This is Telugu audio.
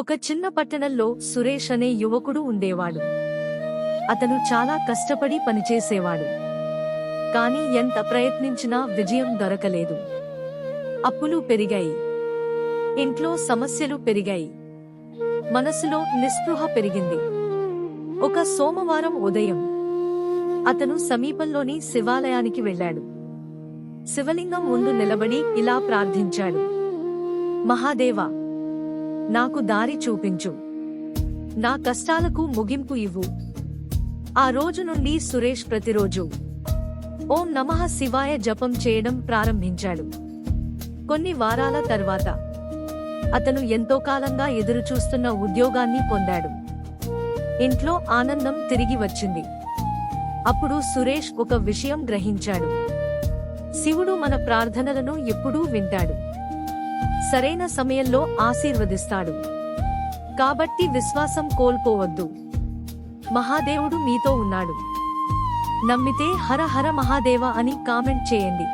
ఒక చిన్న పట్టణంలో సురేష్ అనే యువకుడు ఉండేవాడు. అతను చాలా కష్టపడి పనిచేసేవాడు. కాని ఎంత ప్రయత్నించినా విజయం దొరకలేదు. అప్పులు పెరిగాయి. ఇంట్లో సమస్యలు పెరిగాయి. మనసులో నిస్పృహ పెరిగింది. ఒక సోమవారం ఉదయం అతను సమీపంలోని శివాలయానికి వెళ్ళాడు. శివలింగం ముందు నిలబడి ఇలా ప్రార్థించాడు: మహాదేవా, నాకు దారి చూపించు. నా కష్టాలకు ముగింపు ఇవ్వు. ఆ రోజు నుండి సురేష్ ప్రతిరోజు ఓం నమః శివాయ జపం చేయడం ప్రారంభించాడు. కొన్ని వారాల తర్వాత అతను ఎంతో కాలంగా ఎదురుచూస్తున్న ఉద్యోగాన్ని పొందాడు. ఇంట్లో ఆనందం తిరిగి వచ్చింది. అప్పుడు సురేష్ ఒక విషయం గ్రహించాడు: శివుడు మన ప్రార్థనలను ఎప్పుడూ వింటాడు, సరైన సమయంలో ఆశీర్వదిస్తాడు. కాబట్టి విశ్వాసం కోల్పోవద్దు. మహాదేవుడు మీతో ఉన్నాడు. నమ్మితే హర హర మహాదేవ అని కామెంట్ చేయండి.